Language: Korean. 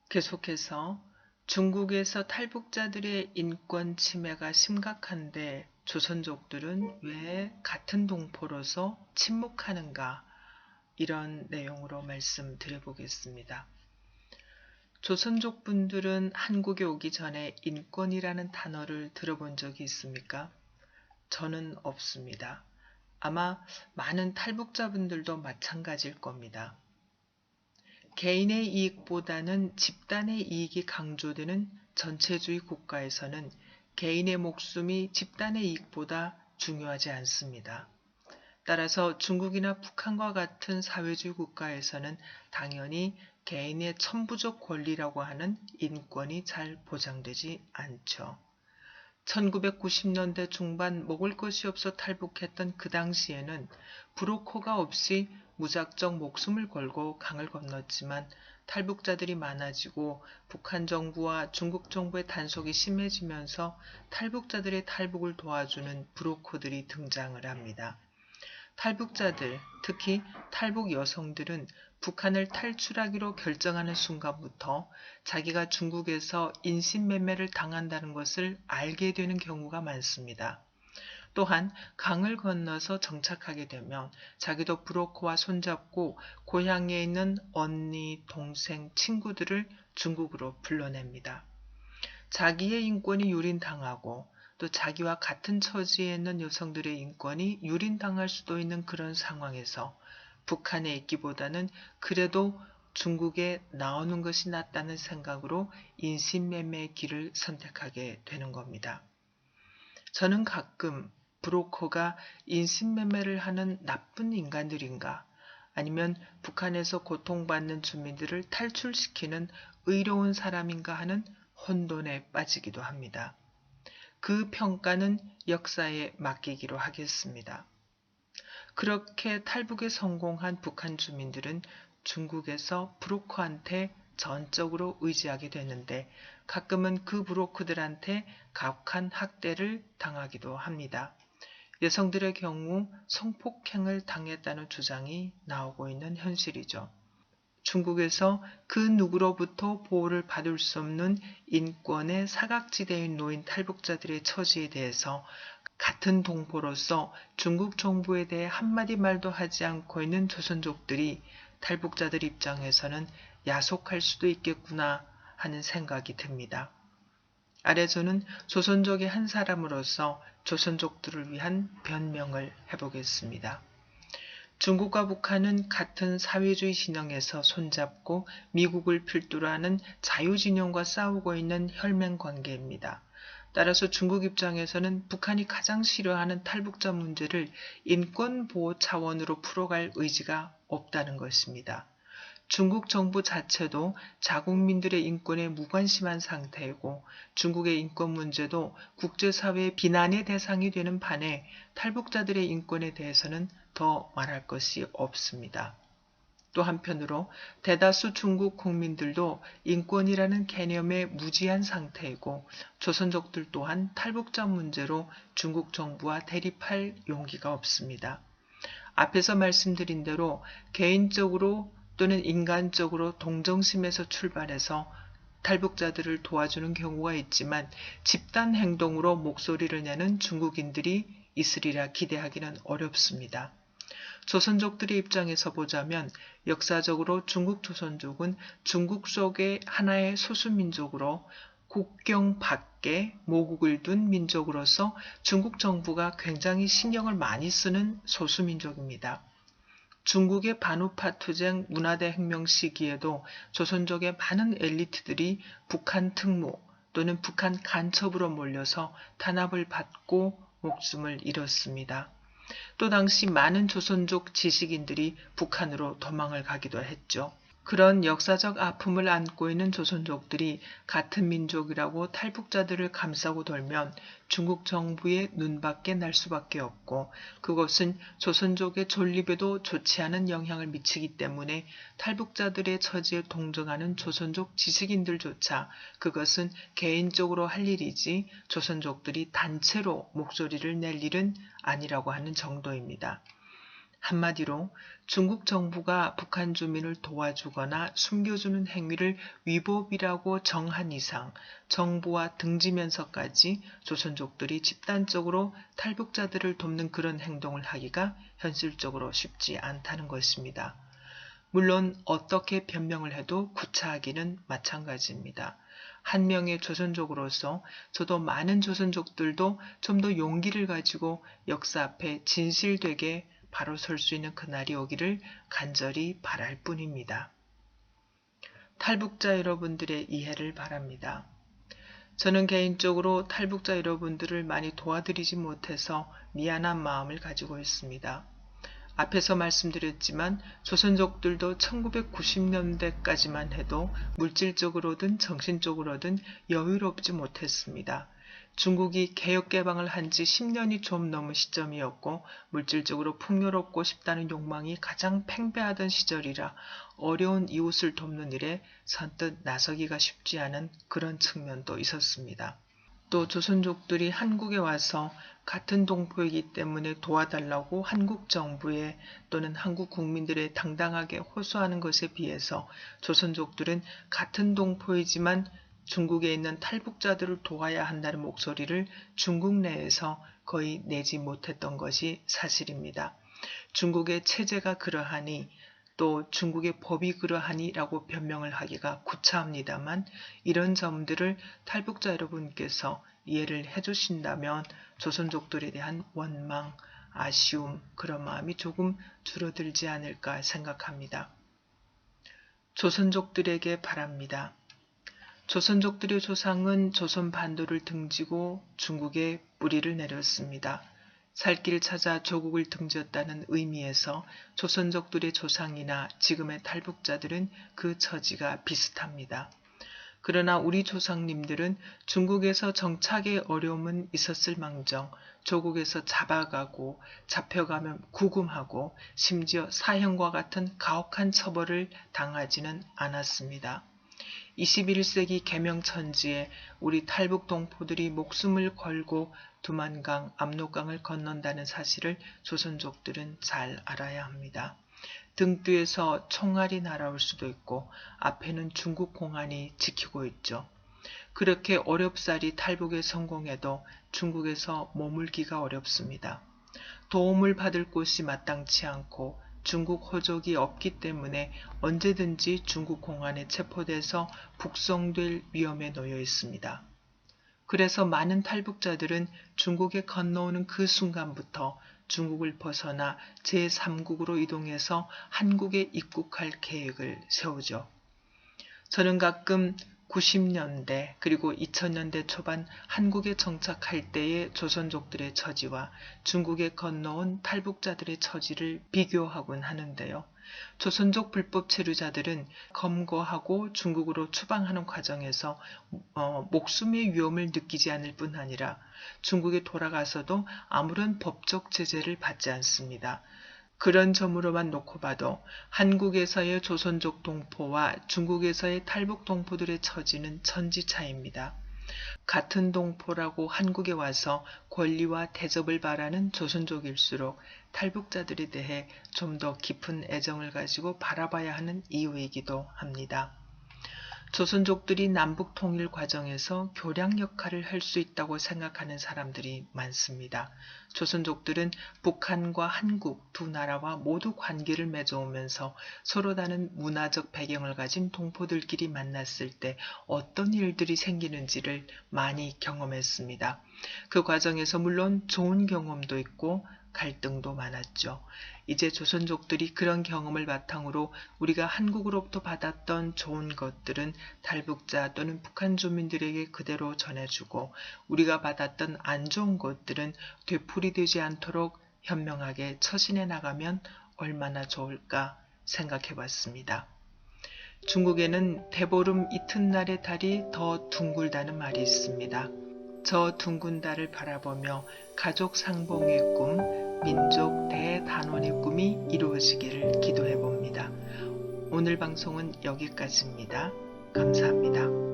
계속해서 중국에서 탈북자들의 인권 침해가 심각한데 조선족들은 왜 같은 동포로서 침묵하는가? 이런 내용으로 말씀드려보겠습니다. 조선족 분들은 한국에 오기 전에 인권이라는 단어를 들어본 적이 있습니까? 저는 없습니다. 아마 많은 탈북자분들도 마찬가지일 겁니다. 개인의 이익보다는 집단의 이익이 강조되는 전체주의 국가에서는 개인의 목숨이 집단의 이익보다 중요하지 않습니다. 따라서 중국이나 북한과 같은 사회주의 국가에서는 당연히 개인의 천부적 권리라고 하는 인권이 잘 보장되지 않죠. 1990년대 중반 먹을 것이 없어 탈북했던 그 당시에는 브로커가 없이 무작정 목숨을 걸고 강을 건넜지만 탈북자들이 많아지고 북한 정부와 중국 정부의 단속이 심해지면서 탈북자들의 탈북을 도와주는 브로커들이 등장을 합니다. 탈북자들, 특히 탈북 여성들은 북한을 탈출하기로 결정하는 순간부터 자기가 중국에서 인신매매를 당한다는 것을 알게 되는 경우가 많습니다. 또한 강을 건너서 정착하게 되면 자기도 브로커와 손잡고 고향에 있는 언니, 동생, 친구들을 중국으로 불러냅니다. 자기의 인권이 유린당하고 또 자기와 같은 처지에 있는 여성들의 인권이 유린당할 수도 있는 그런 상황에서 북한에 있기보다는 그래도 중국에 나오는 것이 낫다는 생각으로 인신매매의 길을 선택하게 되는 겁니다. 저는 가끔 브로커가 인신매매를 하는 나쁜 인간들인가, 아니면 북한에서 고통받는 주민들을 탈출시키는 의로운 사람인가 하는 혼돈에 빠지기도 합니다. 그 평가는 역사에 맡기기로 하겠습니다. 그렇게 탈북에 성공한 북한 주민들은 중국에서 브로커한테 전적으로 의지하게 되는데 가끔은 그 브로커들한테 가혹한 학대를 당하기도 합니다. 여성들의 경우 성폭행을 당했다는 주장이 나오고 있는 현실이죠. 중국에서 그 누구로부터 보호를 받을 수 없는 인권의 사각지대에 놓인 탈북자들의 처지에 대해서 같은 동포로서 중국 정부에 대해 한마디 말도 하지 않고 있는 조선족들이 탈북자들 입장에서는 야속할 수도 있겠구나 하는 생각이 듭니다. 아래 저는 조선족의 한 사람으로서 조선족들을 위한 변명을 해보겠습니다. 중국과 북한은 같은 사회주의 진영에서 손잡고 미국을 필두로 하는 자유진영과 싸우고 있는 혈맹 관계입니다. 따라서 중국 입장에서는 북한이 가장 싫어하는 탈북자 문제를 인권보호 차원으로 풀어갈 의지가 없다는 것입니다. 중국 정부 자체도 자국민들의 인권에 무관심한 상태이고 중국의 인권 문제도 국제사회의 비난의 대상이 되는 반해 탈북자들의 인권에 대해서는 더 말할 것이 없습니다. 또 한편으로 대다수 중국 국민들도 인권이라는 개념에 무지한 상태이고 조선족들 또한 탈북자 문제로 중국 정부와 대립할 용기가 없습니다. 앞에서 말씀드린 대로 개인적으로 또는 인간적으로 동정심에서 출발해서 탈북자들을 도와주는 경우가 있지만 집단 행동으로 목소리를 내는 중국인들이 있으리라 기대하기는 어렵습니다. 조선족들의 입장에서 보자면 역사적으로 중국 조선족은 중국 속의 하나의 소수민족으로 국경 밖에 모국을 둔 민족으로서 중국 정부가 굉장히 신경을 많이 쓰는 소수민족입니다. 중국의 반우파 투쟁 문화대혁명 시기에도 조선족의 많은 엘리트들이 북한 특무 또는 북한 간첩으로 몰려서 탄압을 받고 목숨을 잃었습니다. 또 당시 많은 조선족 지식인들이 북한으로 도망을 가기도 했죠. 그런 역사적 아픔을 안고 있는 조선족들이 같은 민족이라고 탈북자들을 감싸고 돌면 중국 정부의 눈밖에 날 수밖에 없고 그것은 조선족의 존립에도 좋지 않은 영향을 미치기 때문에 탈북자들의 처지에 동정하는 조선족 지식인들조차 그것은 개인적으로 할 일이지 조선족들이 단체로 목소리를 낼 일은 아니라고 하는 정도입니다. 한마디로 중국 정부가 북한 주민을 도와주거나 숨겨주는 행위를 위법이라고 정한 이상 정부와 등지면서까지 조선족들이 집단적으로 탈북자들을 돕는 그런 행동을 하기가 현실적으로 쉽지 않다는 것입니다. 물론 어떻게 변명을 해도 구차하기는 마찬가지입니다. 한 명의 조선족으로서 저도 많은 조선족들도 좀 더 용기를 가지고 역사 앞에 진실되게 바로 설 수 있는 그날이 오기를 간절히 바랄 뿐입니다. 탈북자 여러분들의 이해를 바랍니다. 저는 개인적으로 탈북자 여러분들을 많이 도와드리지 못해서 미안한 마음을 가지고 있습니다. 앞에서 말씀드렸지만 조선족들도 1990년대까지만 해도 물질적으로든 정신적으로든 여유롭지 못했습니다. 중국이 개혁개방을 한 지 10년이 좀 넘은 시점이었고 물질적으로 풍요롭고 싶다는 욕망이 가장 팽배하던 시절이라 어려운 이웃을 돕는 일에 선뜻 나서기가 쉽지 않은 그런 측면도 있었습니다. 또 조선족들이 한국에 와서 같은 동포이기 때문에 도와달라고 한국 정부에 또는 한국 국민들에 당당하게 호소하는 것에 비해서 조선족들은 같은 동포이지만 중국에 있는 탈북자들을 도와야 한다는 목소리를 중국 내에서 거의 내지 못했던 것이 사실입니다. 중국의 체제가 그러하니 또 중국의 법이 그러하니라고 변명을 하기가 구차합니다만 이런 점들을 탈북자 여러분께서 이해를 해주신다면 조선족들에 대한 원망, 아쉬움, 그런 마음이 조금 줄어들지 않을까 생각합니다. 조선족들에게 바랍니다. 조선족들의 조상은 조선 반도를 등지고 중국에 뿌리를 내렸습니다. 살 길 찾아 조국을 등졌다는 의미에서 조선족들의 조상이나 지금의 탈북자들은 그 처지가 비슷합니다. 그러나 우리 조상님들은 중국에서 정착의 어려움은 있었을 망정 조국에서 잡아가고 잡혀가면 구금하고 심지어 사형과 같은 가혹한 처벌을 당하지는 않았습니다. 21세기 개명천지에 우리 탈북 동포들이 목숨을 걸고 두만강, 압록강을 건넌다는 사실을 조선족들은 잘 알아야 합니다. 등 뒤에서 총알이 날아올 수도 있고 앞에는 중국 공안이 지키고 있죠. 그렇게 어렵사리 탈북에 성공해도 중국에서 머물기가 어렵습니다. 도움을 받을 곳이 마땅치 않고 중국 호족이 없기 때문에 언제든지 중국 공안에 체포돼서 북송될 위험에 놓여 있습니다. 그래서 많은 탈북자들은 중국에 건너오는 그 순간부터 중국을 벗어나 제3국으로 이동해서 한국에 입국할 계획을 세우죠. 저는 가끔 90년대 그리고 2000년대 초반 한국에 정착할 때의 조선족들의 처지와 중국에 건너온 탈북자들의 처지를 비교하곤 하는데요. 조선족 불법 체류자들은 검거하고 중국으로 추방하는 과정에서 목숨의 위험을 느끼지 않을 뿐 아니라 중국에 돌아가서도 아무런 법적 제재를 받지 않습니다. 그런 점으로만 놓고 봐도 한국에서의 조선족 동포와 중국에서의 탈북 동포들의 처지는 천지차이입니다. 같은 동포라고 한국에 와서 권리와 대접을 바라는 조선족일수록 탈북자들에 대해 좀 더 깊은 애정을 가지고 바라봐야 하는 이유이기도 합니다. 조선족들이 남북 통일 과정에서 교량 역할을 할 수 있다고 생각하는 사람들이 많습니다. 조선족들은 북한과 한국 두 나라와 모두 관계를 맺어오면서 서로 다른 문화적 배경을 가진 동포들끼리 만났을 때 어떤 일들이 생기는지를 많이 경험했습니다. 그 과정에서 물론 좋은 경험도 있고 갈등도 많았죠. 이제 조선족들이 그런 경험을 바탕으로 우리가 한국으로부터 받았던 좋은 것들은 탈북자 또는 북한 주민들에게 그대로 전해주고 우리가 받았던 안 좋은 것들은 되풀이되지 않도록 현명하게 처신해 나가면 얼마나 좋을까 생각해 봤습니다. 중국에는 대보름 이튿날의 달이 더 둥글다는 말이 있습니다. 저 둥근 달을 바라보며 가족 상봉의 꿈, 민족 대단원의 꿈이 이루어지기를 기도해 봅니다. 오늘 방송은 여기까지입니다. 감사합니다.